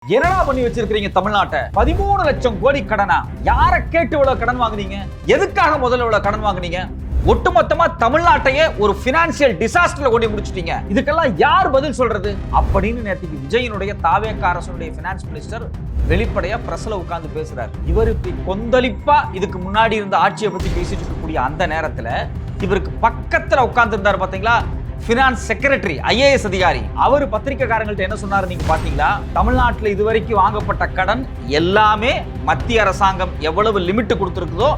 என்னடா பண்ணி வச்சிருக்கீங்க தமிழ்நாட்டை? 13 லட்சம் கோடி கடனா? யாரை கேட்டு இவ்வளவு கடன் வாங்குனீங்க? எதுக்காக முதல்ல இவ்வளவு கடன் வாங்குனீங்க? ஒட்டுமொத்தமா தமிழ்நாட்டையே ஒரு பினான்சியல் டிசாஸ்டர்ல கொண்டு முடிச்சிட்டீங்க. இதுக்கெல்லாம் யார் பதில் சொல்றது அப்படின்னு நேற்றுக்கு விஜயனுடைய தாவேக அரசுடைய பினான்ஸ் மினிஸ்டர் வெளிப்படையா பிரஸ்ல உட்கார்ந்து பேசுறாரு. இவர் இப்படி கொந்தளிப்பா இதுக்கு முன்னாடி இருந்த ஆட்சியை பத்தி பேசிட்டு இருக்கக்கூடிய அந்த நேரத்துல இவருக்கு பக்கத்துல உட்கார்ந்து இருந்தாரு பாத்தீங்களா, பினான்ஸ் செக்ரட்டரி ஐஏஎஸ் அதிகாரி. அவர் பத்திரிகைக்காரங்கள்ட்ட என்ன சொன்னாரு நீங்க பாத்தீங்களா? தமிழ்நாட்டில் இதுவரைக்கும் வாங்கப்பட்ட கடன் எல்லாமே மத்திய அரசாங்கம் எவ்வளவு லிமிட் கொடுத்திருக்குதோ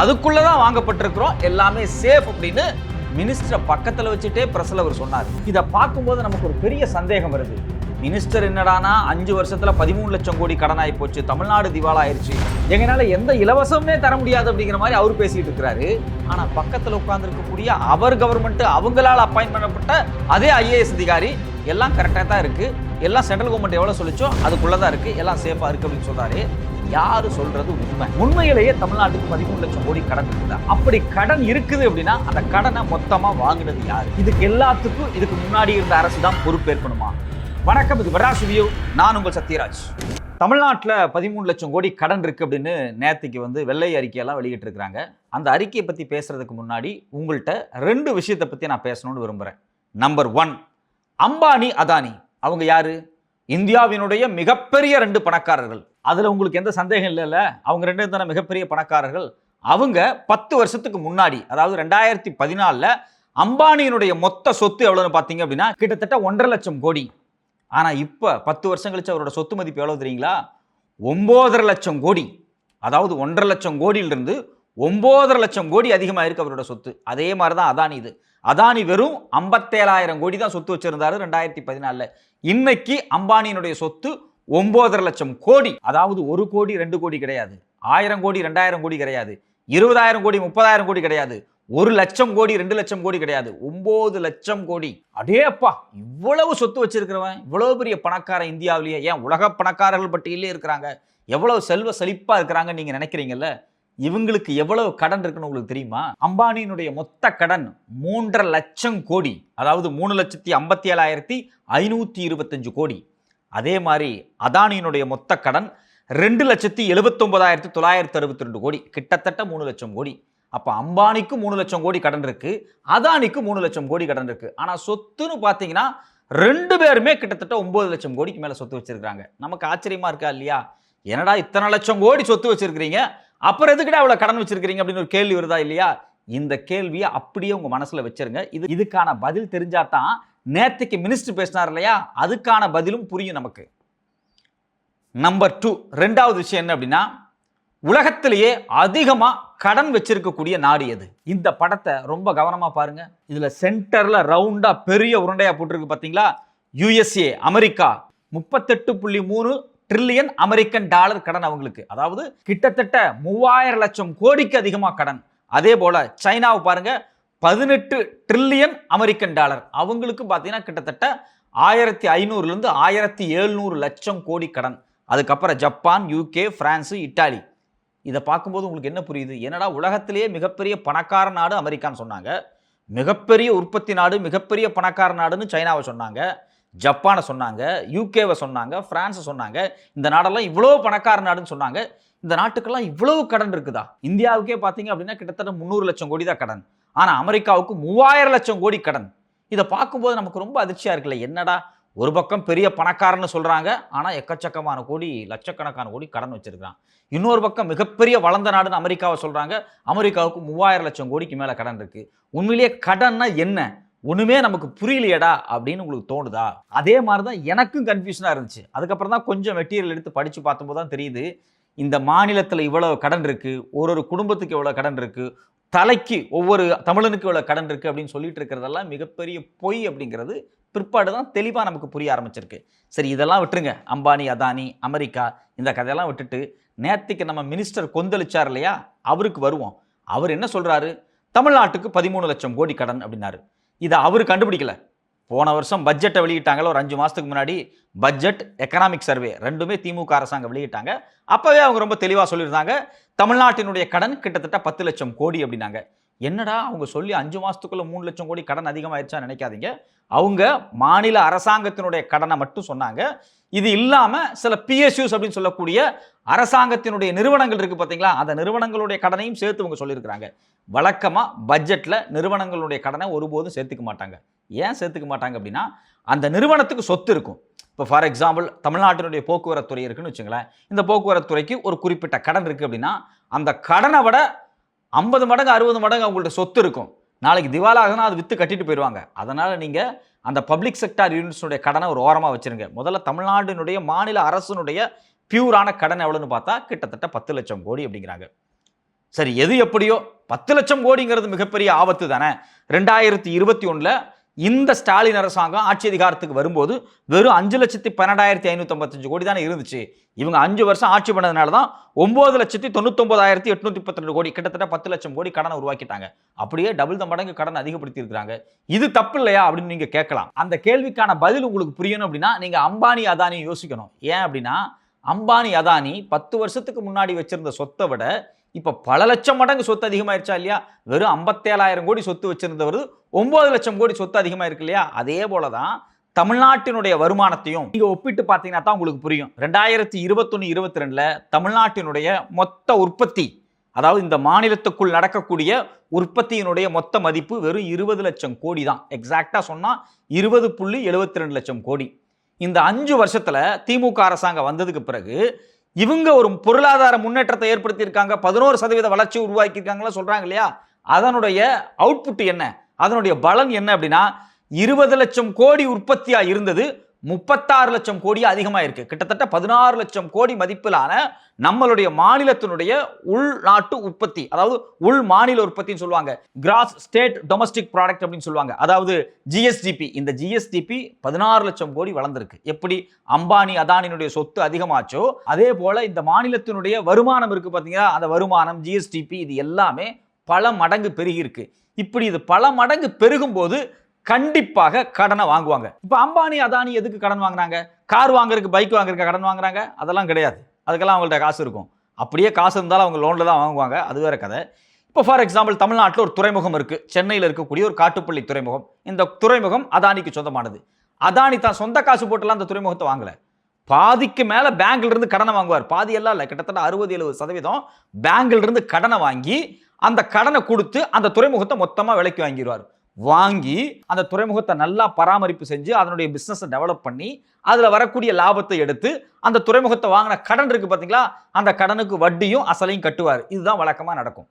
அதுக்குள்ளதான் வாங்கப்பட்டிருக்கிறோம், எல்லாமே சேஃப் அப்படின்னு மினிஸ்டரை பக்கத்துல வச்சுட்டே பிரஸ்ல அவர் சொன்னார். இதை பார்க்கும்போது நமக்கு ஒரு பெரிய சந்தேகம் வருது. மினிஸ்டர் என்னடானா 5 வருஷத்துல 13 லட்சம் கோடி கடன் ஆகி போச்சு, தமிழ்நாடு திவாலா ஆயிடுச்சு, எங்கனால எந்த இலவசமே தர முடியாது அப்படிங்கிற மாதிரி அவர் பேசிட்டு இருக்கிறாரு. ஆனா பக்கத்துல உட்கார்ந்து இருக்கக்கூடிய அவர் கவர்மெண்ட் அவங்களால அப்பாயின்ட் பண்ணப்பட்ட அதே ஐஏஎஸ் அதிகாரி எல்லாம் கரெக்டா தான் இருக்கு, எல்லாம் சென்ட்ரல் கவர்மெண்ட் எவ்வளவு சொல்லிச்சோ அதுக்குள்ளதான் இருக்கு, எல்லாம் சேஃபா இருக்கு அப்படின்னு சொல்றாரு. யாரு சொல்றது உண்மை? உண்மையிலேயே தமிழ்நாட்டுக்கு 13 லட்சம் கோடி கடன் இருக்குதா? அப்படி கடன் இருக்குது அப்படின்னா அந்த கடனை மொத்தமா வாங்கினது யாரு? இதுக்கு எல்லாத்துக்கும் இதுக்கு முன்னாடி இருந்த அரசு தான் பொறுப்பேற்கணுமா? வணக்கம், இது வராஸ் ரிவ்யூ. நான் உங்கள் சத்யராஜ். தமிழ்நாட்டில் 13 லட்சம் கோடி கடன் இருக்கு அப்படின்னு நேற்றுக்கு வெள்ளை அறிக்கையெல்லாம் வெளியிட்டு இருக்கிறாங்க. அந்த அறிக்கையை பற்றி பேசுறதுக்கு முன்னாடி உங்கள்கிட்ட 2 விஷயத்தை பற்றி நான் பேசணும்னு விரும்புகிறேன். நம்பர் 1, அம்பானி அதானி. அவங்க யாரு? இந்தியாவினுடைய மிகப்பெரிய 2 பணக்காரர்கள். அதில் உங்களுக்கு எந்த சந்தேகம் இல்லைல்ல, அவங்க 2 தானே மிகப்பெரிய பணக்காரர்கள். அவங்க 10 வருஷத்துக்கு முன்னாடி, அதாவது 2014 அம்பானியினுடைய மொத்த சொத்து எவ்வளோன்னு பார்த்தீங்க அப்படின்னா கிட்டத்தட்ட 1.5 லட்சம் கோடி. ஆனால் இப்போ 10 வருஷம் கழிச்சு அவரோட சொத்து மதிப்பு எவ்வளோ தெரியுங்களா? 9.5 லட்சம் கோடி. அதாவது 1.5 லட்சம் கோடியிலிருந்து 9.5 லட்சம் கோடி அதிகமாக இருக்கு அவரோட சொத்து. அதே மாதிரி தான் அதானி. இது அதானி வெறும் 57,000 கோடி தான் சொத்து வச்சிருந்தாரு 2014. இன்னைக்கு அம்பானியினுடைய சொத்து 9.5 லட்சம் கோடி. அதாவது 1 கோடி 2 கோடி கிடையாது, 1000 கோடி 2000 கோடி கிடையாது, 20,000 கோடி 30,000 கோடி கிடையாது, 1 லட்சம் கோடி 2 லட்சம் கோடி கிடையாது, 9 லட்சம் கோடி. அடேப்பா, இவ்வளவு சொத்து வச்சிருக்கிறவன், இவ்வளவு பெரிய பணக்காரன் இந்தியாவிலேயே, ஏன் உலக பணக்காரர்கள் பட்டியலே இருக்கிறாங்க, எவ்வளவு செல்வ செழிப்பா இருக்கிறாங்கன்னு நீங்க நினைக்கிறீங்கல்ல, இவங்களுக்கு எவ்வளவு கடன் இருக்குன்னு உங்களுக்கு தெரியுமா? அம்பானியினுடைய மொத்த கடன் 3.5 லட்சம் கோடி, அதாவது 3,57,525 கோடி. அதே மாதிரி அதானியினுடைய மொத்த கடன் 2,79,962 கோடி, கிட்டத்தட்ட 3 லட்சம் கோடி. அப்ப அம்பானிக்கு 3 லட்சம் கோடி கடன் இருக்கு, அதானிக்கு 3 லட்சம் கோடி கடன் இருக்கு. ஆனா சொத்துன்னு பாத்தீங்கன்னா 2 பேருமே கிட்டத்தட்ட 9 லட்சம் கோடிக்கு மேல சொத்து வச்சிருக்காங்க. நமக்கு ஆச்சரியமா இருக்கா இல்லையா? என்னடா இத்தனை லட்சம் கோடி சொத்து வச்சிருக்கீங்க, அப்புறம் எதுக்குடா அவ்வளவு கடன் வச்சிருக்கீங்க அப்படின்னு ஒரு கேள்வி வருதா இல்லையா? இந்த கேள்வியை அப்படியே உங்க மனசுல வச்சிருங்க. இதுக்கான பதில் தெரிஞ்சாதான் நேற்றுக்கு மினிஸ்டர் பேசினார் இல்லையா, அதுக்கான பதிலும் புரியும் நமக்கு. நம்பர் 2, 2வது விஷயம் என்ன அப்படின்னா, உலகத்திலேயே அதிகமா கடன் வச்சிருக்கக்கூடிய நாடு எது? இந்த படத்தை ரொம்ப கவனமா பாருங்க. இதுல சென்டர்ல ரவுண்டா பெரிய உருண்டையா போட்டிருக்கு பாத்தீங்களா? USA, America. 38.3 trillion American dollar கடன் அவங்களுக்கு. அதாவது கிட்டத்தட்ட 3000 லட்சம் கோடிக்கு அதிகமா கடன். அதே போல சைனாவை பாருங்க, 18 ட்ரில்லியன் அமெரிக்கன் டாலர். அவங்களுக்கு பார்த்தீங்கன்னா கிட்டத்தட்ட 1500 1700 லட்சம் கோடி கடன். அதுக்கப்புறம் ஜப்பான், யூகே, பிரான்ஸ், இட்டாலி. இதை பார்க்கும்போது உங்களுக்கு என்ன புரியுது? என்னடா உலகத்திலேயே மிகப்பெரிய பணக்கார நாடு அமெரிக்கான்னு சொன்னாங்க, மிகப்பெரிய உற்பத்தி நாடு, மிகப்பெரிய பணக்கார நாடுன்னு சைனாவை சொன்னாங்க, ஜப்பானை சொன்னாங்க, யூகேவை சொன்னாங்க, பிரான்ஸை சொன்னாங்க. இந்த நாடெல்லாம் இவ்வளோ பணக்கார நாடுன்னு சொன்னாங்க. இந்த நாட்டுக்கெல்லாம் இவ்வளவு கடன் இருக்குதா? இந்தியாவுக்கே பார்த்தீங்க அப்படின்னா கிட்டத்தட்ட 300 லட்சம் கோடி தான் கடன். ஆனால் அமெரிக்காவுக்கு 3000 லட்சம் கோடி கடன். இதை பார்க்கும்போது நமக்கு ரொம்ப அதிர்ச்சியாக இருக்குல்ல. என்னடா ஒரு பக்கம் பெரிய பணக்காரன்னு சொல்கிறாங்க, ஆனால் எக்கச்சக்கமான கோடி, லட்சக்கணக்கான கோடி கடன் வச்சிருக்கிறான். இன்னொரு பக்கம் மிகப்பெரிய வளர்ந்த நாடுன்னு அமெரிக்காவை சொல்கிறாங்க, அமெரிக்காவுக்கு 3000 லட்சம் கோடிக்கு மேலே கடன் இருக்குது. உண்மையிலேயே கடன்னா என்ன? ஒன்றுமே நமக்கு புரியலையடா அப்படின்னு உங்களுக்கு தோணுதா? அதே மாதிரி தான் எனக்கும் கன்ஃபியூஷனாக இருந்துச்சு. அதுக்கப்புறம் தான் கொஞ்சம் மெட்டீரியல் எடுத்து படித்து பார்த்தபோது தான் தெரியுது, இந்த மாநிலத்தில் இவ்வளவு கடன் இருக்குது, ஒரு குடும்பத்துக்கு எவ்வளோ கடன் இருக்குது, தலைக்கு ஒவ்வொரு தமிழனுக்கு இவ்வளோ கடன் இருக்குது அப்படின்னு சொல்லிட்டு இருக்கிறதெல்லாம் மிகப்பெரிய பொய் அப்படிங்கிறது பிற்பாடு தான் தெளிவாக நமக்கு புரிய ஆரம்பிச்சிருக்கு. சரி, இதெல்லாம் விட்டுருங்க. அம்பானி, அதானி, அமெரிக்கா, இந்த கதையெல்லாம் விட்டுட்டு நேற்றுக்கு நம்ம மினிஸ்டர் கொந்தளிச்சார் இல்லையா, அவருக்கு வருவோம். அவர் என்ன சொல்கிறாரு? தமிழ்நாட்டுக்கு 13 லட்சம் கோடி கடன் அப்படின்னாரு. இதை அவர் கண்டுபிடிக்கல. போன வருஷம் பட்ஜெட்டை வெளியிட்டாங்களோ, ஒரு 5 மாதத்துக்கு முன்னாடி பட்ஜெட், எக்கனாமிக் சர்வே 2மே திமுக அரசாங்கம் வெளியிட்டாங்க. அப்போவே அவங்க ரொம்ப தெளிவாக சொல்லியிருந்தாங்க, தமிழ்நாட்டினுடைய கடன் கிட்டத்தட்ட 10 லட்சம் கோடி அப்படின்னாங்க. என்னடா அவங்க சொல்லி 5 மாசத்துக்குள்ள 3 லட்சம் கோடி கடன் அதிகமாயிருச்சா நினைக்காதீங்க. அவங்க மாநில அரசாங்கத்தினுடைய கடனை மட்டும் சொன்னாங்க. இது இல்லாம சில PSUs அப்படின்னு சொல்லக்கூடிய அரசாங்கத்தினுடைய நிறுவனங்கள் இருக்கு பாத்தீங்களா, அந்த நிறுவனங்களுடைய கடனையும் சேர்த்து அவங்க சொல்லியிருக்கிறாங்க. வழக்கமா பட்ஜெட்ல நிறுவனங்களுடைய கடனை ஒருபோதும் சேர்த்துக்க மாட்டாங்க. ஏன் சேர்த்துக்க மாட்டாங்க அப்படின்னா, அந்த நிறுவனத்துக்கு சொத்து இருக்கும். இப்போ ஃபார் எக்ஸாம்பிள் தமிழ்நாட்டினுடைய போக்குவரத்து துறை இருக்குன்னு வச்சுங்களேன். இந்த போக்குவரத்து துறைக்கு ஒரு குறிப்பிட்ட கடன் இருக்கு அப்படின்னா, அந்த கடனை விட 50 மடங்கு 60 மடங்கு அவங்கள்ட்ட சொத்து இருக்கும். நாளைக்கு திவாலாகனா அது வித்து கட்டிட்டு போயிடுவாங்க. அதனால நீங்க அந்த பப்ளிக் செக்டார் யூனிட்ஸுடைய கடனை ஒரு ஓரமா வச்சிருங்க. முதல்ல தமிழ்நாட்டினுடைய மாநில அரசினுடைய பியூரான கடன் எவ்வளவுன்னு பார்த்தா கிட்டத்தட்ட 10 லட்சம் கோடி அப்படிங்கிறாங்க. சரி, எது எப்படியோ 10 லட்சம் கோடிங்கிறது மிகப்பெரிய ஆபத்து தானே. 2021ல் இந்த ஸ்டாலின் அரசாங்கம் ஆட்சி அதிகாரத்துக்கு வரும்போது வெறும் 5,12,555 கோடி தானே இருந்துச்சு. இவங்க 5 வருஷம் ஆட்சி பண்ணதுனால தான் 9,99,832 கோடி, கிட்டத்தட்ட 10 லட்சம் கோடி கடனை உருவாக்கிட்டாங்க. அப்படியே டபுள் த மடங்கு கடன் அதிகப்படுத்தி இருக்காங்க. இது தப்பு இல்லையா அப்படின்னு நீங்க கேட்கலாம். அந்த கேள்விக்கான பதில் உங்களுக்கு புரியணும் அப்படின்னா நீங்க அம்பானி அதானி யோசிக்கணும். ஏன் அப்படின்னா அம்பானி அதானி 10 வருஷத்துக்கு முன்னாடி வச்சிருந்த சொத்தை விட இப்ப பல லட்சம் மடங்கு சொத்து அதிகமாயிருச்சா இல்லையா? வெறும் 57,000 கோடி சொத்து வச்சிருந்தவர் 9 லட்சம் கோடி சொத்து அதிகமாயிருக்கு இல்லையா? அதே போலதான் தமிழ்நாட்டினுடைய வருமானத்தையும் நீங்க ஒப்பிட்டு பார்த்தீங்கன்னா தான் உங்களுக்கு புரியும். 2021-22ல தமிழ்நாட்டினுடைய மொத்த உற்பத்தி, அதாவது இந்த மாநிலத்துக்குள் நடக்கக்கூடிய உற்பத்தியினுடைய மொத்த மதிப்பு வெறும் 20 லட்சம் கோடி தான். எக்ஸாக்டா சொன்னா 20.72 லட்சம் கோடி. இந்த 5 வருஷத்துல திமுக அரசாங்கம் வந்ததுக்கு பிறகு இவங்க ஒரு பொருளாதார முன்னேற்றத்தை ஏற்படுத்தி இருக்காங்க. 11% வளர்ச்சி உருவாக்கி இருக்காங்களா சொல்றாங்க இல்லையா? அதனுடைய அவுட்புட் என்ன, அதனுடைய பலன் என்ன அப்படின்னா 20 லட்சம் கோடி உற்பத்தியா இருந்தது 36 லட்சம் கோடி அதிகமா இருக்கு. கிட்டத்தட்ட 16 லட்சம் கோடி மதிப்பிலான நம்மளுடைய மாநிலத்தினுடைய உள்நாட்டு உற்பத்தி, அதாவது உள் மாநில உற்பத்தின்னு சொல்லுவாங்க, கிராஸ் ஸ்டேட் டொமஸ்டிக் ப்ராடக்ட் அப்படின்னு சொல்லுவாங்க, அதாவது GSDP. இந்த GSDP 16 லட்சம் கோடி வளர்ந்திருக்கு. எப்படி அம்பானி அதானியினுடைய சொத்து அதிகமாச்சோ அதே போல இந்த மாநிலத்தினுடைய வருமானம் இருக்கு பாத்தீங்களா, அந்த வருமானம் GSDP இது எல்லாமே பல மடங்கு பெருகி இருக்கு. இப்படி இது பல மடங்கு பெருகும் போது கண்டிப்பாக கடனை வாங்குவாங்க. இப்ப அம்பானி அதானி எதுக்கு கடன் வாங்குறாங்க? கார் வாங்குறதுக்கு, பைக் வாங்குறதுக்கு கடன் வாங்குறாங்க? அதெல்லாம் கிடையாது. அதுக்கெல்லாம் அவங்கள்ட்ட காசு இருக்கும். அப்படியே காசு இருந்தாலும் அவங்க லோன்ல தான் வாங்குவாங்க, அது வேற கதை. இப்போ ஃபார் எக்ஸாம்பிள் தமிழ்நாட்டில் ஒரு துறைமுகம் இருக்கு, சென்னையில் இருக்கக்கூடிய ஒரு காட்டுப்பள்ளி துறைமுகம். இந்த துறைமுகம் அதானிக்கு சொந்தமானது. அதானி தான் சொந்த காசு போட்டுலாம் அந்த துறைமுகத்தை வாங்கல. பாதிக்கு மேல பேங்க்ல இருந்து கடனை வாங்குவார். பாதி எல்லாம் இல்லை, கிட்டத்தட்ட 60-70% பேங்க்ல இருந்து கடனை வாங்கி அந்த கடனை கொடுத்து அந்த துறைமுகத்தை மொத்தமா விலைக்கு வாங்கிடுவார். வாங்கி அந்த துறைமுகத்தை நல்லா பராமரிப்பு செஞ்சு அதனுடைய பிசினஸை டெவலப் பண்ணி அதுல வரக்கூடிய லாபத்தை எடுத்து அந்த துறைமுகத்தை வாங்கின கடன் இருக்கு பாத்தீங்களா, அந்த கடனுக்கு வட்டியும் அசலையும் கட்டுவார். இதுதான் வழக்கமா நடக்கும்.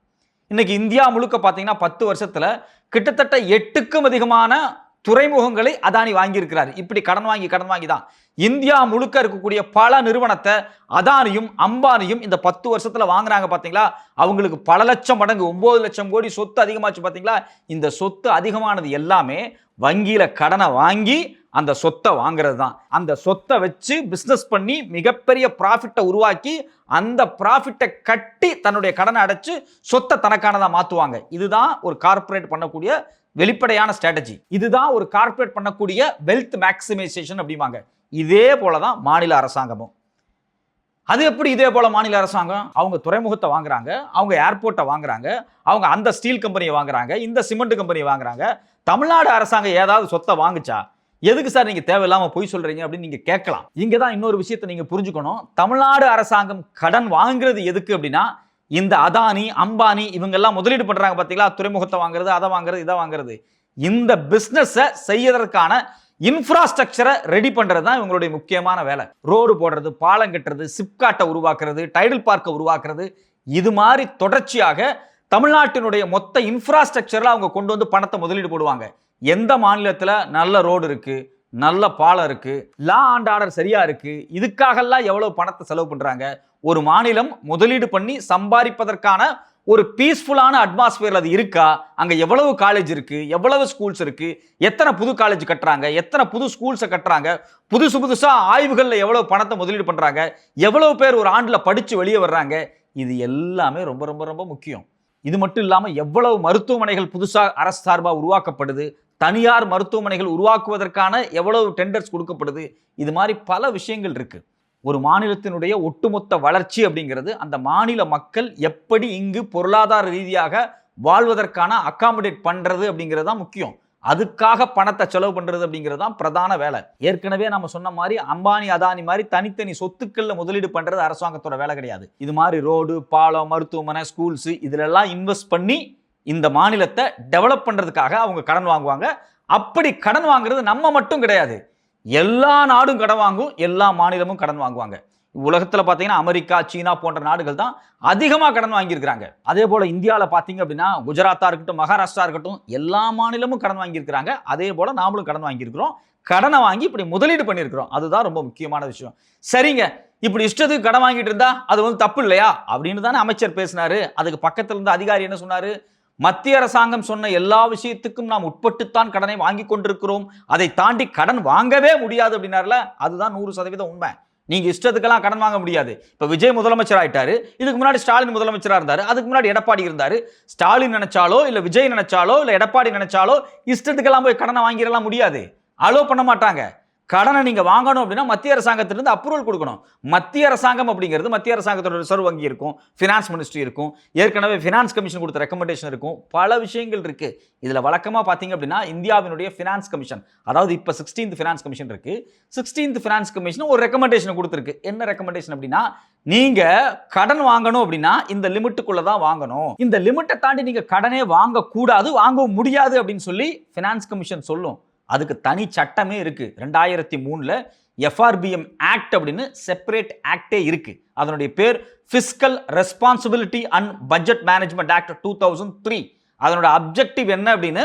இன்னைக்கு இந்தியா முழுக்க பாத்தீங்கன்னா 10 வருஷத்துல கிட்டத்தட்ட 8க்கும் அதிகமான துறைமுகங்களை அதானி வாங்கி இருக்கிறார். இப்படி கடன் வாங்கி தான் இந்தியா முழுக்க இருக்கக்கூடிய பல நிறுவனத்தை அதானியும் அம்பானியும் இந்த 10 வருஷத்துல வாங்குறாங்க பாத்தீங்களா. அவங்களுக்கு பல லட்சம் மடங்கு 9 லட்சம் கோடி சொத்து அதிகமாச்சு பாத்தீங்களா. இந்த சொத்து அதிகமானது எல்லாமே வங்கியில கடனை வாங்கி அந்த சொத்தை வாங்குறது தான். அந்த சொத்தை வச்சு பிசினஸ் பண்ணி மிகப்பெரிய ப்ராஃபிட்டை உருவாக்கி அந்த ப்ராஃபிட்டை கட்டி தன்னுடைய கடனை அடைச்சு சொத்தை தனக்கானதா மாத்துவாங்க. இதுதான் ஒரு கார்ப்பரேட் பண்ணக்கூடிய வெளிப்படையான ஸ்ட்ராட்டஜி. இதுதான் ஒரு கார்ப்பரேட் பண்ணக்கூடிய வெல்த் மேக்ஸிமைசேஷன் அப்படிவாங்க. இதே போலதான் மாநில அரசாங்கமும். அது எப்படி இதே போல மாநில அரசாங்கம்? அவங்க துறைமுகத்தை வாங்குறாங்க, அவங்க ஏர்போர்ட்டை வாங்குறாங்க, அவங்க அந்த ஸ்டீல் கம்பெனியை வாங்குறாங்க, இந்த சிமெண்ட் கம்பெனியை வாங்குறாங்க. தமிழ்நாடு அரசாங்கம் ஏதாவது சொத்தை வாங்குச்சா? எதுக்கு சார் நீங்க தேவையில்லாம பொய் சொல்றீங்க அப்படின்னு நீங்க கேட்கலாம். இங்க தான் இன்னொரு விஷயத்தை நீங்க புரிஞ்சுக்கணும். தமிழ்நாடு அரசாங்கம் கடன் வாங்குறது எதுக்கு அப்படின்னா, இந்த அதானி அம்பானி இவங்க எல்லாம் முதலீடு பண்றாங்க பாத்தீங்களா, துறைமுகத்தை வாங்குறது, அதை வாங்குறது, இதை வாங்குறது. இந்த பிசினஸை செய்யறதுக்கான இன்ஃப்ராஸ்ட்ரக்சரை ரெடி பண்றது தான் இவங்களுடைய முக்கியமான வேலை. ரோடு போடுறது, பாலம் கட்டுறது, சிப்காட்டை உருவாக்குறது, டைடல் பார்க்கை உருவாக்குறது, இது மாதிரி தொடர்ச்சியாக தமிழ்நாட்டினுடைய மொத்த இன்ஃப்ராஸ்ட்ரக்சர்ல அவங்க கொண்டு வந்து பணத்தை முதலீடு போடுவாங்க. எந்த மாநிலத்தில் நல்ல ரோடு இருக்கு, நல்ல பாலம் இருக்கு, லா அண்ட் ஆர்டர் சரியா இருக்கு, இதுக்காகலாம் எவ்வளவு பணத்தை செலவு பண்றாங்க. ஒரு மாநிலம் முதலீடு பண்ணி சம்பாதிப்பதற்கான ஒரு பீஸ்ஃபுல்லான அட்மாஸ்பியர் அது இருக்கா? அங்க எவ்வளவு காலேஜ் இருக்கு, எவ்வளவு ஸ்கூல்ஸ் இருக்கு, எத்தனை புது காலேஜ் கட்டுறாங்க, எத்தனை புது ஸ்கூல்ஸை கட்டுறாங்க, புதுசா ஆய்வுகள்ல எவ்வளவு பணத்தை முதலீடு பண்றாங்க, எவ்வளவு பேர் ஒரு ஆண்டுல படிச்சு வெளியே வர்றாங்க, இது எல்லாமே ரொம்ப ரொம்ப ரொம்ப முக்கியம். இது மட்டும் இல்லாம எவ்வளவு மருத்துவமனைகள் புதுசா அரசு சார்பா உருவாக்கப்படுது, தனியார் மருத்துவமனைகள் உருவாக்குவதற்கான எவ்வளவு டெண்டர்ஸ் கொடுக்கப்படுது, இது மாதிரி பல விஷயங்கள் இருக்கு. ஒரு மாநிலத்தினுடைய ஒட்டுமொத்த வளர்ச்சி அப்படிங்கிறது அந்த மாநில மக்கள் எப்படி இங்கு பொருளாதார ரீதியாக வாழ்வதற்கான அகாமடேட் பண்றது அப்படிங்கிறது தான் முக்கியம். அதுக்காக பணத்தை செலவு பண்றது அப்படிங்கிறது தான் பிரதான வேலை. ஏற்கனவே நம்ம சொன்ன மாதிரி அம்பானி அதானி மாதிரி தனித்தனி சொத்துக்கள்ல முதலீடு பண்றது அரசாங்கத்தோட வேலை கிடையாது. இது மாதிரி ரோடு, பாலம், மருத்துவமனை, ஸ்கூல்ஸ் இதுல எல்லாம் இன்வெஸ்ட் பண்ணி இந்த மாநிலத்தை டெவலப் பண்றதுக்காக அவங்க கடன் வாங்குவாங்க. அப்படி கடன் வாங்குறது நம்ம மட்டும் கிடையாது, எல்லா நாடும் கடன் வாங்கும், எல்லா மாநிலமும் கடன் வாங்குவாங்க. உலகத்தில் பார்த்தீங்கன்னா அமெரிக்கா, சீனா போன்ற நாடுகள் தான் அதிகமாக கடன் வாங்கியிருக்கிறாங்க. அதே போல இந்தியாவில் பார்த்தீங்க அப்படின்னா குஜராத்தா இருக்கட்டும், மகாராஷ்டிரா இருக்கட்டும், எல்லா மாநிலமும் கடன் வாங்கியிருக்கிறாங்க. அதே போல நாமளும் கடன் வாங்கியிருக்கிறோம். கடனை வாங்கி இப்படி முதலீடு பண்ணியிருக்கிறோம். அதுதான் ரொம்ப முக்கியமான விஷயம். சரிங்க, இப்படி இஷ்டத்துக்கு கடன் வாங்கிட்டு இருந்தா அது வந்து தப்பு இல்லையா அப்படின்னு தானே அமைச்சர் பேசினாரு. அதுக்கு பக்கத்தில் இருந்த அதிகாரி என்ன சொன்னாரு? மத்திய அரசாங்கம் சொன்ன எல்லா விஷயத்துக்கும் நாம் உட்பட்டுத்தான் கடனை வாங்கி கொண்டிருக்கிறோம், அதை தாண்டி கடன் வாங்கவே முடியாது அப்படின்னார்ல. அதுதான் 100% உண்மை. நீங்க இஷ்டத்துக்கெல்லாம் கடன் வாங்க முடியாது. இப்ப விஜய் முதலமைச்சர் ஆயிட்டாரு, இதுக்கு முன்னாடி ஸ்டாலின் முதலமைச்சரா இருந்தாரு, அதுக்கு முன்னாடி எடப்பாடி இருந்தாரு. ஸ்டாலின் நினைச்சாலோ இல்ல விஜய் நினைச்சாலோ இல்ல எடப்பாடி நினைச்சாலோ இஷ்டத்துக்கெல்லாம் போய் கடனை வாங்கிடலாம் முடியாது. அலோ பண்ண மாட்டாங்க. கடனை நீங்க வாங்கணும் அப்படின்னா மத்திய அரசாங்கத்திலிருந்து அப்ரூவல் கொடுக்கணும். மத்திய அரசாங்கம் அப்படிங்கிறது மத்திய அரசாங்கத்தோட ரிசர்வ் வங்கி இருக்கும், ஃபினான்ஸ் மினிஸ்ட்ரி இருக்கும், ஏற்கனவே ஃபினான்ஸ் கமிஷன் கொடுத்த ரெக்கமெண்டேஷன் இருக்கும், பல விஷயங்கள் இருக்கு. இதுல வழக்கமா பாத்தீங்க அப்படின்னா இந்தியாவினுடைய ஃபினான்ஸ் கமிஷன், அதாவது இப்ப 16th ஃபினான்ஸ் கமிஷன் இருக்கு, 16th ஃபினான்ஸ் கமிஷன் ஒரு ரெக்கமெண்டேஷன் கொடுத்திருக்கு. என்ன ரெக்கமெண்டேஷன் அப்படின்னா, நீங்க கடன் வாங்கணும் அப்படின்னா இந்த லிமிட்டுக்குள்ள தான் வாங்கணும், இந்த லிமிட்டை தாண்டி நீங்க கடனே வாங்க கூடாது, வாங்க முடியாது அப்படின்னு சொல்லி ஃபினான்ஸ் கமிஷன் சொல்லும். அதுக்கு தனி சட்டமே இருக்கு. 2003ல FRBM ஆக்ட் அப்படின்னு செப்பரேட் ஆக்டே இருக்கு. அதனுடைய பேர் fiscal responsibility and budget management act 2003. அதனோட அப்ஜெக்டிவ் என்ன அப்படின்னு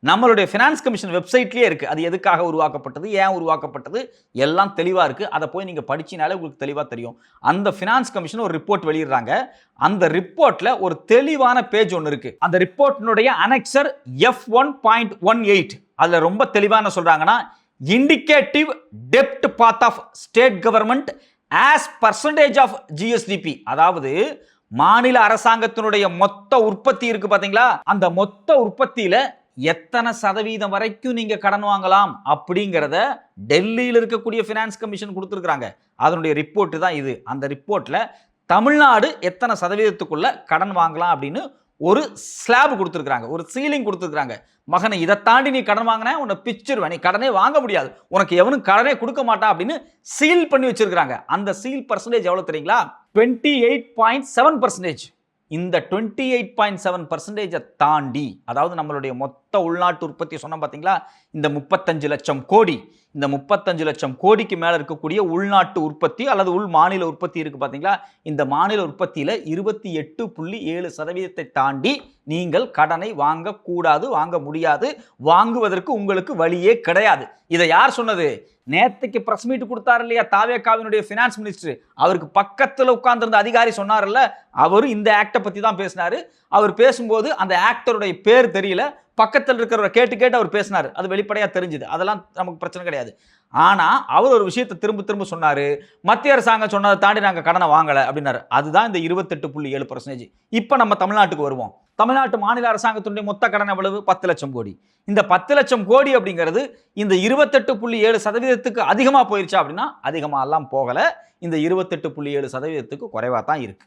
நம்மளுடைய ஃபினான்ஸ் கமிஷன் வெப்சைட்லயே இருக்கு. அது எதுக்காக உருவாக்கப்பட்டது, ஏன் உருவாக்கப்பட்டது எல்லாம் தெளிவா இருக்கு. அதை போய் நீங்க படிச்சினாலே உங்களுக்கு தெளிவா தெரியும். அந்த ஃபினான்ஸ் கமிஷன் ஒரு ரிப்போர்ட் வெளியிடுறாங்க. அந்த ரிப்போர்ட்ல ஒரு தெளிவான பேஜ் ஒன்று இருக்கு. அந்த ரிப்போர்ட்டினுடைய அனெக்சர் F1.18. அதுல ரொம்ப தெளிவா என்ன சொல்றாங்கன்னா, இண்டிகேட்டிவ் டெப்ட் path of state government as percentage of GSDP. அதாவது மாநில அரசாங்கத்தினுடைய மொத்த உற்பத்தி இருக்கு பாத்தீங்களா, அந்த மொத்த உற்பத்தியில எத்தனை சதவீதம் வரைக்கும் நீங்க கடன் வாங்கலாம் அப்படிங்கிறத டெல்லியில் இருக்கக்கூடிய ஃபினான்ஸ் கமிஷன் கொடுத்துருக்காங்க. அதனுடைய ரிப்போர்ட் தான் இது. அந்த ரிப்போர்ட்ல தமிழ்நாடு எத்தனை சதவீதத்துக்குள்ள கடன் வாங்கலாம் அப்படின்னு ஒரு ஸ்லாப் கொடுத்துருக்காங்க, ஒரு சீலிங் கொடுத்துருக்காங்க. மகனை இதை தாண்டி நீ கடன் வாங்கினா உன்னை பிச்சிருவேன், நீ கடனே வாங்க முடியாது, உனக்கு எவனும் கடனே கொடுக்க மாட்டான் அப்படின்னு சீல் பண்ணி வச்சிருக்காங்க. அந்த சீல் பர்சன்டேஜ் எவ்வளவு தெரியுங்களா? 28.7%. இந்த 28.7% தாண்டி, அதாவது நம்மளுடைய மொத்த உள்நாட்டு உற்பத்தி சொன்ன பாத்தீங்களா, இந்த 35 லட்சம் கோடி, இந்த 35 லட்சம் கோடிக்கு மேல இருக்கக்கூடிய உள்நாட்டு உற்பத்தி அல்லது உள் மாநில உற்பத்தி இருக்கு பாத்தீங்களா, இந்த மாநில உற்பத்தியில 28.7% தாண்டி நீங்கள் கடனை வாங்க கூடாது, வாங்க முடியாது, வாங்குவதற்கு உங்களுக்கு வழியே கிடையாது. இதை யார் சொன்னது? நேத்துக்கு பிரஸ் மீட் கொடுத்தாரு இல்லையா தாவேகாவினுடைய ஃபினான்ஸ் மினிஸ்டர், அவருக்கு பக்கத்துல உட்கார்ந்திருந்த அதிகாரி சொன்னார்ல, அவரு இந்த ஆக்டை பத்தி தான் பேசினாரு. அவர் பேசும்போது அந்த ஆக்டருடைய பேர் தெரியல, பக்கத்தில் இருக்கிறவரை கேட்டு கேட்டு அவர் பேசினார், அது வெளிப்படையா தெரிஞ்சுது. அதெல்லாம் நமக்கு பிரச்சனை கிடையாது. ஆனா அவர் ஒரு விஷயத்தை திரும்ப திரும்ப சொன்னாரு, மத்திய அரசாங்கம் சொன்னதை தாண்டி நாங்க கடனை வாங்கல அப்படின்னாரு. அதுதான் இந்த 28.7%. இப்ப நம்ம தமிழ்நாட்டுக்கு வருவோம். தமிழ்நாட்டு மாநில அரசாங்கத்தினுடைய மொத்த கடன் எவ்வளவு? 10 லட்சம் கோடி. இந்த 10 லட்சம் கோடி அப்படிங்கிறது இந்த 28.7%க்கு அதிகமா போயிருச்சா அப்படின்னா அதிகமா எல்லாம் போகல. இந்த 28.7%க்கு குறைவா தான் இருக்கு.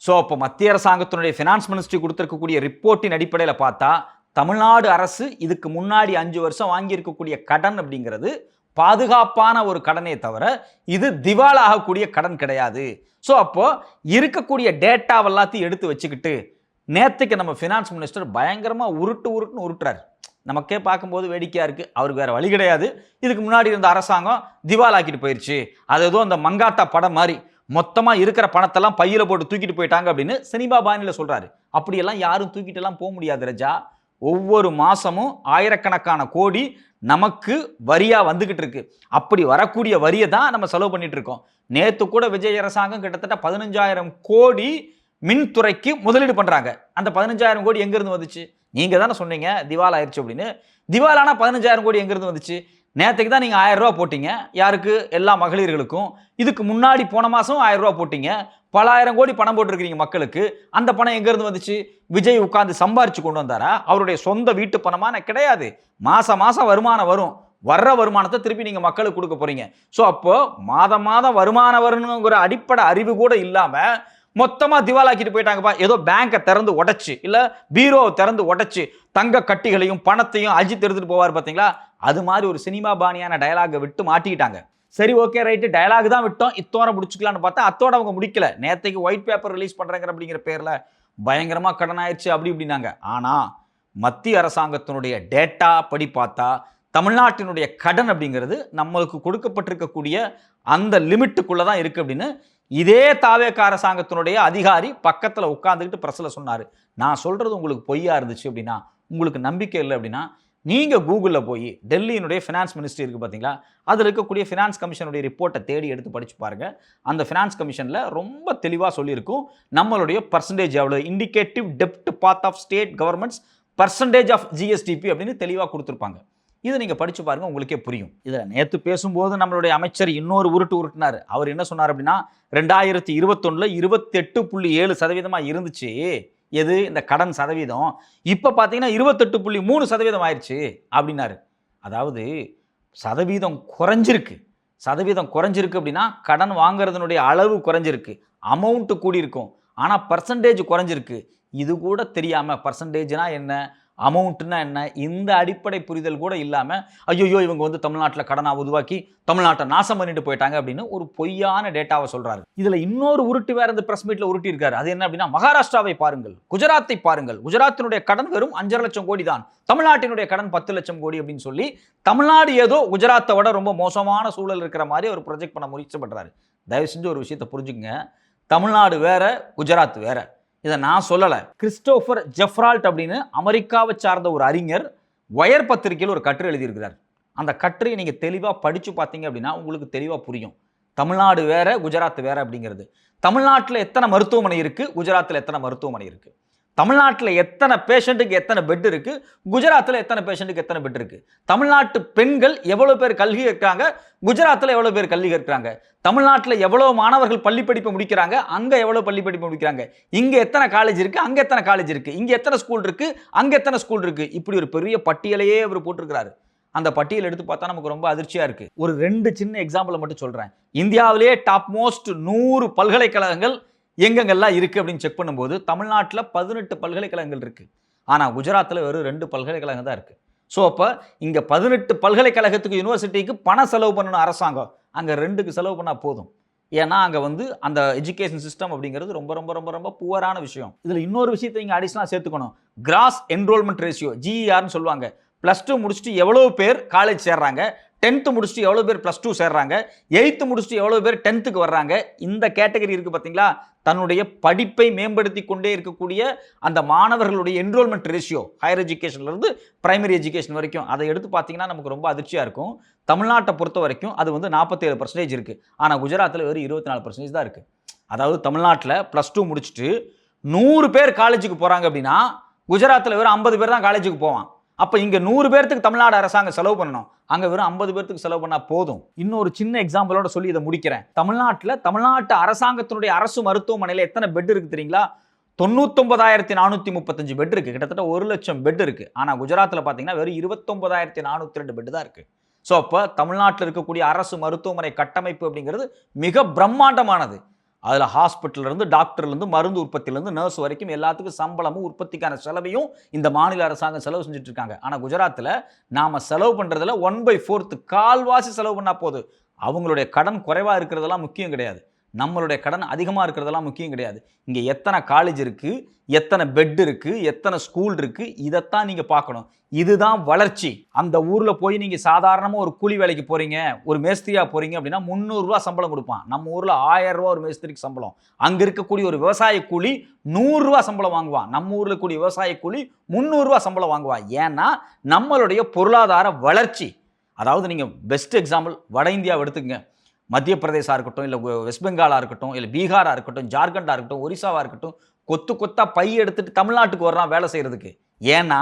ஸோ அப்போ மத்திய அரசாங்கத்தினுடைய ஃபினான்ஸ் மினிஸ்ட்ரி கொடுத்திருக்கக்கூடிய ரிப்போர்ட்டின் அடிப்படையில் பார்த்தா தமிழ்நாடு அரசு இதுக்கு முன்னாடி 5 வருஷம் வாங்கியிருக்கக்கூடிய கடன் அப்படிங்கிறது பாதுகாப்பான ஒரு கடனே தவிர இது திவால் ஆகக்கூடிய கடன் கிடையாது. ஸோ அப்போ இருக்கக்கூடிய டேட்டாவை எல்லாத்தையும் எடுத்து வச்சுக்கிட்டு நேற்றுக்கு நம்ம ஃபினான்ஸ் மினிஸ்டர் பயங்கரமாக உருட்டுன்னு உருட்டுறாரு. நமக்கே பார்க்கும்போது வேடிக்கையாக இருக்குது. அவருக்கு வேறு வழி கிடையாது. இதுக்கு முன்னாடி இருந்த அரசாங்கம் திவால் ஆக்கிட்டு போயிடுச்சு, அது ஏதோ அந்த மங்காத்தா படம் மாதிரி மொத்தமாக இருக்கிற பணத்தெல்லாம் பையில போட்டு தூக்கிட்டு போயிட்டாங்க அப்படின்னு சினிமா பாணியில் சொல்கிறாரு. அப்படியெல்லாம் யாரும் தூக்கிட்டுலாம் போக முடியாது ரஜா. ஒவ்வொரு மாதமும் ஆயிரக்கணக்கான கோடி நமக்கு வரியா வந்துகிட்டு இருக்கு. அப்படி வரக்கூடிய வரியை தான் நம்ம செலவு பண்ணிட்டு இருக்கோம். நேற்று கூட விஜய் அரசாங்கம் கிட்டத்தட்ட 15,000 கோடி மின்துறைக்கு முதலீடு பண்றாங்க. அந்த 15,000 கோடி எங்கிருந்து வந்துச்சு? நீங்க தானே சொன்னீங்க திவால் ஆயிடுச்சு அப்படின்னு. திவாலானா 15,000 கோடி எங்கிருந்து வந்துச்சு? நேற்றுக்கு தான் நீங்க 1000 ரூபாய் போட்டீங்க. யாருக்கு? எல்லா மகளிர்களுக்கும். இதுக்கு முன்னாடி போன மாசம் 1000 ரூபாய் போட்டீங்க. பல ஆயிரம் கோடி பணம் போட்டிருக்கீங்க மக்களுக்கு. அந்த பணம் எங்க இருந்து வந்துச்சு? விஜய் உட்கார்ந்து சம்பாரிச்சு கொண்டு வந்தாரா? அவருடைய சொந்த வீட்டு பணமான கிடையாது. மாசம் வருமானம் வரும். வர்ற வருமானத்தை திருப்பி நீங்க மக்களுக்கு கொடுக்க போறீங்க. ஸோ அப்போ மாதம் வருமானம் வரணுங்கிற அடிப்படை அறிவு கூட இல்லாம மொத்தமா திவாலாக்கிட்டு போயிட்டாங்கப்பா. ஏதோ பேங்கை திறந்து உடைச்சு இல்ல பீரோவை திறந்து உடைச்சு தங்க கட்டிகளையும் பணத்தையும் அஜித் எடுத்துட்டு போவார் பாத்தீங்களா, அது மாதிரி ஒரு சினிமா பாணியான டயலாக விட்டு மாட்டிக்கிட்டாங்க. சரி, ஓகே, ரைட்டு, டயலாக் தான் விட்டோம், இத்தோட முடிச்சுக்கலான்னு பார்த்தா அத்தோட அவங்க முடிக்கல. நேத்தைக்கு ஒயிட் பேப்பர் ரிலீஸ் பண்றாங்க அப்படிங்கிற பேர்ல பயங்கரமா கடன் ஆயிடுச்சு அப்படி இப்படின்னாங்க. ஆனா மத்திய அரசாங்கத்தினுடைய டேட்டா படி பார்த்தா தமிழ்நாட்டினுடைய கடன் அப்படிங்கிறது நம்மளுக்கு கொடுக்கப்பட்டிருக்கக்கூடிய அந்த லிமிட்டுக்குள்ள தான் இருக்கு அப்படின்னு இதே தாவேக அரசாங்கத்தினுடைய அதிகாரி பக்கத்தில் உட்கார்ந்துக்கிட்டு பிரஸ்ல சொன்னார். நான் சொல்றது உங்களுக்கு பொய்யா இருந்துச்சு அப்படின்னா, உங்களுக்கு நம்பிக்கை இல்லை அப்படின்னா, நீங்க கூகுளில் போய் டெல்லியினுடைய ஃபினான்ஸ் மினிஸ்ட்ரி இருக்கு பார்த்தீங்களா, அதில் இருக்கக்கூடிய ஃபினான்ஸ் கமிஷனுடைய ரிப்போர்ட்டை தேடி எடுத்து படிச்சு பாருங்க. அந்த ஃபினான்ஸ் கமிஷனில் ரொம்ப தெளிவாக சொல்லியிருக்கும் நம்மளுடைய பர்சன்டேஜ் எவ்வளோ, இண்டிகேட்டிவ் டெப்ட் path of state governments percentage of GSDP அப்படின்னு தெளிவாக கொடுத்துருப்பாங்க. இதை நீங்க படிச்சு பாருங்க, உங்களுக்கே புரியும். இதை நேற்று பேசும்போது நம்மளுடைய அமைச்சர் இன்னொரு உருட்டுனார். அவர் என்ன சொன்னார் அப்படின்னா, 2021 28.7% இருந்துச்சு எது இந்த கடன் சதவீதம், இப்ப பாத்தீங்கன்னா 28.3% ஆயிடுச்சு அப்படின்னாரு. அதாவது சதவீதம் குறைஞ்சிருக்கு அப்படின்னா கடன் வாங்குறதுனுடைய அளவு குறைஞ்சிருக்கு, அமௌண்ட் கூடி இருக்கும், ஆனா பர்சன்டேஜ் குறைஞ்சிருக்கு. இது கூட தெரியாம பர்சன்டேஜ்னா என்ன, அமௌண்ட்னா என்ன, இந்த அடிப்படை புரிதல் கூட இல்லாம ஐயோ இவங்க வந்து தமிழ்நாட்டில் கடனா உருவாக்கி தமிழ்நாட்டை நாசம் பண்ணிட்டு போயிட்டாங்க அப்படின்னு ஒரு பொய்யான டேட்டாவை சொல்றாரு. இதுல இன்னொரு உருட்டு வேற இந்த பிரஸ் மீட்ல உருட்டி இருக்காரு. அது என்ன அப்படின்னா, மகாராஷ்டிராவை பாருங்கள், குஜராத்தை பாருங்கள், குஜராத்தினுடைய கடன் வெறும் 5.5 லட்சம் கோடி தான், தமிழ்நாட்டினுடைய கடன் 10 லட்சம் கோடி அப்படின்னு சொல்லி தமிழ்நாடு ஏதோ குஜராத்தை விட ரொம்ப மோசமான சூழல் இருக்கிற மாதிரி ஒரு ப்ரொஜெக்ட் பண்ண முயற்சி பண்றாரு. தயவு செஞ்சு ஒரு விஷயத்தை புரிஞ்சுங்க, தமிழ்நாடு வேற குஜராத் வேற. இதை நான் சொல்லலை, கிறிஸ்டோபர் ஜெஃப்ரால்ட் அப்படின்னு அமெரிக்காவை சார்ந்த ஒரு அறிஞர் வயர் பத்திரிகையில் ஒரு கட்டுரை எழுதியிருக்கிறார். அந்த கட்டுரையை நீங்கள் தெளிவாக படித்து பார்த்தீங்க அப்படின்னா உங்களுக்கு தெளிவாக புரியும். தமிழ்நாடு வேற குஜராத் வேற அப்படிங்கிறது. தமிழ்நாட்டில் எத்தனை மருத்துவமனை இருக்குது, குஜராத்தில் எத்தனை மருத்துவமனை இருக்குது, தமிழ்நாட்டில் எத்தனை பேஷண்ட்டுக்கு எத்தனை பெட் இருக்கு, குஜராத்தில் எத்தனை பேஷண்ட்டுக்கு எத்தனை பெட் இருக்கு, தமிழ்நாட்டு பெண்கள் எவ்வளவு பேர் கல்வி கற்கிறாங்க, குஜராத்தில் எவ்வளவு பேர் கல்வி கற்கிறாங்க, தமிழ்நாட்டில் எவ்வளவு மாணவர்கள் பள்ளி படிப்பு முடிக்கிறாங்க, அங்க எவ்வளவு பள்ளி படிப்பு முடிக்கிறாங்க, இங்க எத்தனை காலேஜ் இருக்கு, அங்க எத்தனை காலேஜ் இருக்கு, இங்க எத்தனை ஸ்கூல் இருக்கு, அங்க எத்தனை ஸ்கூல் இருக்கு, இப்படி ஒரு பெரிய பட்டியலையே அவர் போட்டிருக்கிறாரு. அந்த பட்டியல் எடுத்து பார்த்தா நமக்கு ரொம்ப அதிர்ச்சியா இருக்கு. ஒரு 2 சின்ன எக்ஸாம்பிள் மட்டும் சொல்றேன். இந்தியாவிலேயே டாப் மோஸ்ட் 100 பல்கலைக்கழகங்கள் எங்கெங்கெல்லாம் இருக்குது அப்படின்னு செக் பண்ணும்போது தமிழ்நாட்டில் 18 பல்கலைக்கழகங்கள் இருக்குது. ஆனால் குஜராத்தில் வெறும் 2 பல்கலைக்கழகம் தான் இருக்குது. ஸோ அப்போ இங்கே 18 பல்கலைக்கழகத்துக்கு யூனிவர்சிட்டிக்கு பணம் செலவு பண்ணணும் அரசாங்கம், அங்கே 2க்கு செலவு பண்ணால் போதும். ஏன்னா அங்கே வந்து அந்த எஜுகேஷன் சிஸ்டம் அப்படிங்கிறது ரொம்ப ரொம்ப ரொம்ப ரொம்ப புவரான விஷயம். இதில் இன்னொரு விஷயத்தை நீங்கள் அடிஷனலாக சேர்த்துக்கணும். கிராஸ் என்ரோல்மெண்ட் ரேஷியோ, ஜிஇஆர்னு சொல்லுவாங்க. +2 முடிச்சுட்டு எவ்வளோ பேர் காலேஜ் சேர்றாங்க, 10th முடிச்சுட்டு எவ்வளோ பேர் +2 சேர்றாங்க, 8th முடிச்சுட்டு எவ்வளோ பேர் 10th வர்றாங்க, இந்த கேட்டகரி இருக்குது பார்த்தீங்களா. தன்னுடைய படிப்பை மேம்படுத்தி கொண்டே இருக்கக்கூடிய அந்த மாணவர்களுடைய என்ரோல்மெண்ட் ரேஷியோ, ஹையர் எஜுகேஷன்லேருந்து பிரைமரி எஜுகேஷன் வரைக்கும், அதை எடுத்து பார்த்தீங்கன்னா நமக்கு ரொம்ப அதிர்ச்சியாக இருக்கும். தமிழ்நாட்டை பொறுத்த வரைக்கும் அது வந்து 47% இருக்குது. ஆனால் குஜராத்தில் வெறும் 24% தான் இருக்குது. அதாவது தமிழ்நாட்டில் +2 முடிச்சுட்டு 100 பேர் காலேஜுக்கு போகிறாங்க அப்படின்னா குஜராத்தில் வெறும் 50 பேர் தான் காலேஜுக்கு போவான். அப்போ இங்கே 100 பேர்த்துக்கு தமிழ்நாடு அரசாங்கம் செலவு பண்ணணும், அங்கே வெறும் 50 பேர்த்துக்கு செலவு பண்ணால் போதும். இன்னொரு சின்ன எக்ஸாம்பிளோட சொல்லி இதை முடிக்கிறேன். தமிழ்நாட்டு அரசாங்கத்தினுடைய அரசு மருத்துவமனையில் எத்தனை பெட் இருக்கு தெரியுங்களா? 99,435 பெட் இருக்கு, கிட்டத்தட்ட 1 லட்சம் பெட் இருக்கு. ஆனால் குஜராத்தில் பார்த்தீங்கன்னா வெறும் 29,402 பெட் தான் இருக்கு. ஸோ அப்போ தமிழ்நாட்டில் இருக்கக்கூடிய அரசு மருத்துவமனை கட்டமைப்பு அப்படிங்கிறது மிக பிரம்மாண்டமானது. அதில் ஹாஸ்பிட்டல்லேருந்து டாக்டர்லேருந்து மருந்து உற்பத்தியிலேருந்து நர்ஸ் வரைக்கும் எல்லாத்துக்கும் சம்பளமும் உற்பத்திக்கான செலவையும் இந்த மாநில அரசாங்கம் செலவு செஞ்சுட்டு இருக்காங்க. ஆனால் குஜராத்தில் நாம் செலவு பண்ணுறதுல 1/4 கால்வாசி செலவு பண்ணால் போதும். அவங்களுடைய கடன் குறைவாக இருக்கிறதெல்லாம் முக்கியம் கிடையாது, நம்மளுடைய கடன் அதிகமாக இருக்கிறதெல்லாம் முக்கியம் கிடையாது. இங்கே எத்தனை காலேஜ் இருக்குது, எத்தனை பெட் இருக்குது, எத்தனை ஸ்கூல் இருக்குது, இதைத்தான் நீங்கள் பார்க்கணும். இதுதான் வளர்ச்சி. அந்த ஊரில் போய் நீங்கள் சாதாரணமாக ஒரு கூலி வேலைக்கு போகிறீங்க, ஒரு மேஸ்திரியாக போகிறீங்க அப்படின்னா 300 ரூபா சம்பளம் கொடுப்பான். நம்ம ஊரில் 1000 ரூபா ஒரு மேஸ்திரிக்கு சம்பளம். அங்கே இருக்கக்கூடிய ஒரு விவசாய கூலி 100 ரூபா சம்பளம் வாங்குவான். நம்ம ஊரில் கூடிய விவசாய கூலி 300 ரூபா சம்பளம் வாங்குவான். ஏன்னா நம்மளுடைய பொருளாதார வளர்ச்சி. அதாவது நீங்கள் பெஸ்ட் எக்ஸாம்பிள் வட இந்தியாவை எடுத்துக்கங்க. மத்திய பிரதேசா இருக்கட்டும், இல்லை வெஸ்ட் பெங்காலாக இருக்கட்டும், இல்லை பீகாராக இருக்கட்டும், ஜார்க்கண்டாக இருக்கட்டும், ஒரிசாவாக இருக்கட்டும், கொத்தா பை எடுத்துட்டு தமிழ்நாட்டுக்கு வர்றான் வேலை செய்கிறதுக்கு. ஏன்னா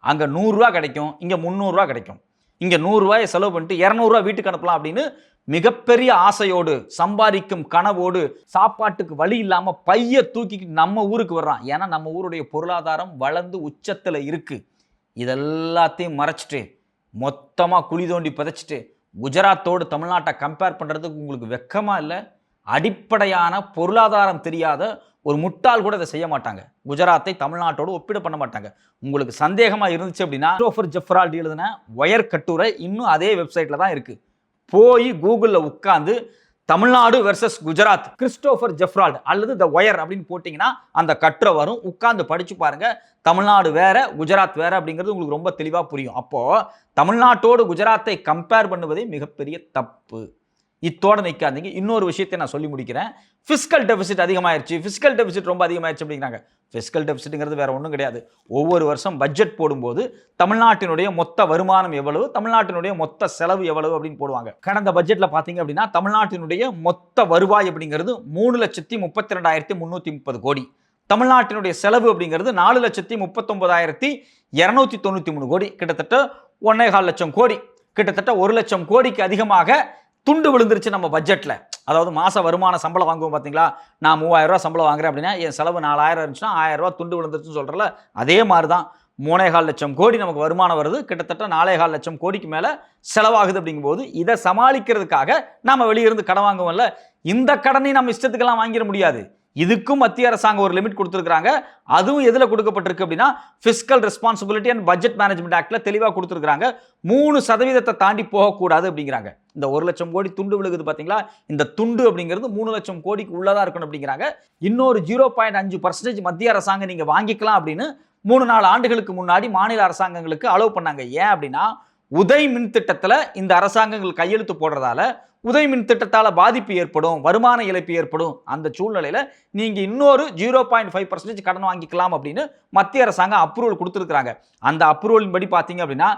அங்கே 100 ரூபா கிடைக்கும், இங்கே 300 ரூபா கிடைக்கும். இங்கே 100 ரூபாயை செலவு பண்ணிட்டு 200 ரூபா வீட்டுக்கு அனுப்பலாம் அப்படின்னு மிகப்பெரிய ஆசையோடு, சம்பாதிக்கும் கனவோடு, சாப்பாட்டுக்கு வழி இல்லாமல் பையை தூக்கிக்கிட்டு நம்ம ஊருக்கு வர்றான். ஏன்னா நம்ம ஊருடைய பொருளாதாரம் வளர்ந்து உச்சத்தில் இருக்குது. இதெல்லாத்தையும் மறைச்சிட்டு மொத்தமாக குழி தோண்டி புதைச்சிட்டு குஜராத்தோடு தமிழ்நாட்டை கம்பேர் பண்ணுறதுக்கு உங்களுக்கு வெக்கமாக இல்லை? அடிப்படையான பொருளாதாரம் தெரியாத ஒரு முட்டாள் கூட இதை செய்ய மாட்டாங்க. குஜராத்தை தமிழ்நாட்டோடு ஒப்பிட பண்ண மாட்டாங்க. உங்களுக்கு சந்தேகமா இருந்துச்சு அப்படின்னா கிறிஸ்டோபர் ஜெஃப்ரால்ட் எழுதின ஒயர் கட்டுரை இன்னும் அதே வெப்சைட்ல தான் இருக்கு. போய் கூகுள்ல உட்கார்ந்து தமிழ்நாடு வெர்சஸ் குஜராத் கிறிஸ்டோபர் ஜெஃப்ரால்ட் அல்லது த ஒயர் அப்படின்னு போட்டிங்கன்னா அந்த கட்டுரை வரும். உட்கார்ந்து படிச்சு பாருங்க. தமிழ்நாடு வேற குஜராத் வேற அப்படிங்கிறது உங்களுக்கு ரொம்ப தெளிவா புரியும். அப்போ தமிழ்நாட்டோடு குஜராத்தை கம்பேர் பண்ணுவதே மிகப்பெரிய தப்பு. இத்தோட நிற்காதீங்க. இன்னொரு விஷயத்தை நான் சொல்லி முடிக்கிறேன். ஃபிஸ்கல் டெபிசிட் அதிகமாயிருச்சு, ஃபிஸ்கல் டெபிசிட் ரொம்ப அதிகமாயிருச்சு அப்படிங்கிறாங்க. ஃபிஸ்கல் டெபிசிட்ங்கிறது வேற ஒன்றும் கிடையாது. ஒவ்வொரு வருஷம் பட்ஜெட் போடும்போது தமிழ்நாட்டினுடைய மொத்த வருமானம் எவ்வளவு, தமிழ்நாட்டினுடைய மொத்த செலவு எவ்வளவு அப்படின்னு போடுவாங்க. கடந்த பட்ஜெட்ல பார்த்தீங்க அப்படின்னா தமிழ்நாட்டினுடைய மொத்த வருவாய் அப்படிங்கிறது 3,32,330 கோடி. தமிழ்நாட்டினுடைய செலவு அப்படிங்கிறது 4,39,293 கோடி. கிட்டத்தட்ட 1.25 லட்சம் கோடி. கிட்டத்தட்ட 1 லட்சம் கோடிக்கு அதிகமாக துண்டு விழுந்துருச்சு நம்ம பட்ஜெட்ல. அதாவது மாச வருமான சம்பளம் வாங்குவோம் பார்த்தீங்களா, நான் 3000 ரூபாய் சம்பளம் வாங்குறேன் அப்படின்னா என் செலவு 4000 இருந்துச்சுன்னா 1000 ரூபாய் துண்டு விழுந்துருச்சுன்னு சொல்றல, அதே மாதிரி தான் 3.25 லட்சம் கோடி நமக்கு வருமானம் வருது. கிட்டத்தட்ட 4.25 லட்சம் கோடிக்கு மேல செலவாகுது. அப்படிங்கும்போது இதை சமாளிக்கிறதுக்காக நாம வெளியிருந்து கடன் வாங்குவோம்ல, இந்த கடனை நம்ம இஷ்டத்துக்கெல்லாம் வாங்கிட முடியாது. இதுக்கும் மத்திய அரசாங்கம் ஒரு லிமிட் கொடுத்துருக்காங்க. அதுவும் எதுல கொடுக்கப்பட்டிருக்கு அப்படின்னா fiscal responsibility and budget management ஆக்ட்ல தெளிவா கொடுத்துருக்காங்க. 3% தாண்டி போகக்கூடாது அப்படிங்கிறாங்க. இந்த 1 லட்சம் கோடி துண்டு விழுகுது பாத்தீங்களா, இந்த துண்டு அப்படிங்கிறது 3 லட்சம் கோடிக்கு உள்ளதா இருக்கணும் அப்படிங்கிறாங்க. இன்னொரு 0.5% மத்திய அரசாங்கம் நீங்க வாங்கிக்கலாம் அப்படின்னு 3-4 ஆண்டுகளுக்கு முன்னாடி மாநில அரசாங்கங்களுக்கு அலோவ் பண்ணாங்க. ஏன் அப்படின்னா உதய் மின் திட்டத்துல இந்த அரசாங்கங்கள் கையெழுத்து போடுறதால உதய் மின் திட்டத்தால பாதிப்பு ஏற்படும், வருமான இழப்பு ஏற்படும். அந்த சூழ்நிலையில நீங்க இன்னொரு 0.5% கடன் வாங்கிக்கலாம் அப்படின்னு மத்திய அரசாங்கம் அப்ரூவல் கொடுத்துருக்காங்க. அந்த அப்ரூவலின் படி பாத்தீங்க அப்படின்னா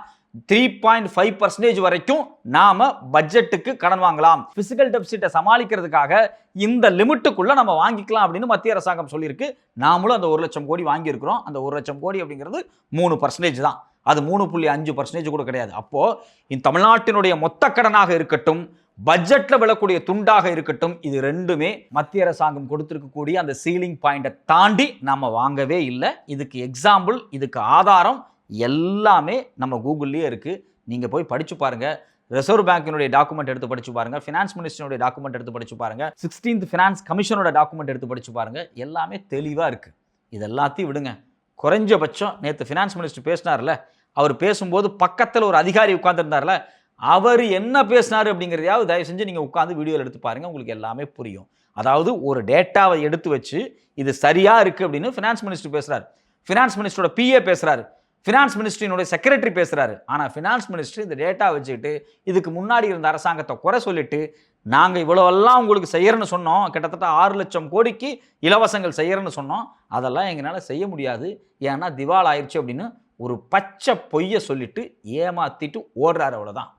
3.5% வரைக்கும் நாம பட்ஜெட்டுக்கு கடன் வாங்கலாம். பிசிக்கல் டெபிசிட்டை சமாளிக்கிறதுக்காக இந்த லிமிட்டுக்குள்ள நம்ம வாங்கிக்கலாம் அப்படின்னு மத்திய அரசாங்கம் சொல்லியிருக்கு. நாமளும் அந்த 1 லட்சம் கோடி வாங்கி இருக்கிறோம். அந்த 1 லட்சம் கோடி அப்படிங்கிறது 3% தான். அது 3.5% கூட கிடையாது. அப்போ இந்த தமிழ்நாட்டினுடைய மொத்த கடனாக இருக்கட்டும், பட்ஜெட்ல விழக்கூடிய துண்டாக இருக்கட்டும், இது ரெண்டுமே மத்திய அரசாங்கம் கொடுத்திருக்கக்கூடிய அந்த சீலிங் பாயிண்டை தாண்டி நம்ம வாங்கவே இல்லை. இதுக்கு எக்ஸாம்பிள், இதுக்கு ஆதாரம் எல்லாமே நம்ம கூகுள்லயே இருக்கு. நீங்க போய் படிச்சு பாருங்க. ரிசர்வ் பேங்கினுடைய டாக்குமெண்ட் எடுத்து படிச்சு பாருங்க, ஃபினான்ஸ் மினிஸ்டருடைய டாக்குமெண்ட் எடுத்து படிச்சு பாருங்க, 16th ஃபினான்ஸ் கமிஷனோட டாக்குமெண்ட் எடுத்து படிச்சு பாருங்க. எல்லாமே தெளிவா இருக்கு. இது எல்லாத்தையும் விடுங்க. குறைஞ்சபட்சம் நேற்று ஃபினான்ஸ் மினிஸ்டர் பேசினார்ல, அவர் பேசும்போது பக்கத்தில் ஒரு அதிகாரி உட்கார்ந்துருந்தார்ல, அவர் என்ன பேசினாரு அப்படிங்கிறதையாவது தயவு செஞ்சு நீங்க உட்கார்ந்து வீடியோவில் எடுத்து பாருங்க. உங்களுக்கு எல்லாமே புரியும். அதாவது ஒரு டேட்டாவை எடுத்து வச்சு இது சரியா இருக்கு அப்படின்னு ஃபினான்ஸ் மினிஸ்டர் பேசுறாரு, ஃபினான்ஸ் மினிஸ்டரோட பிஏ பேசுறாரு, ஃபினான்ஸ் மினிஸ்டரினுடைய செக்ரட்டரி பேசுறாரு. ஆனா ஃபினான்ஸ் மினிஸ்டர் இந்த டேட்டா வச்சுக்கிட்டு இதுக்கு முன்னாடி இருந்த அரசாங்கத்தை குறை சொல்லிட்டு நாங்க இவ்வளவெல்லாம் உங்களுக்கு செய்யறன்னு சொன்னோம், கிட்டத்தட்ட 6 லட்சம் கோடிக்கு இலவசங்கள் செய்யறன்னு சொன்னோம், அதெல்லாம் எங்களால செய்ய முடியாது, ஏன்னா திவால் ஆயிடுச்சு அப்படின்னு ஒரு பச்சை பொய்யை சொல்லிட்டு ஏமாத்திட்டு ஓடுறாரு. அவ்வளவுதான்.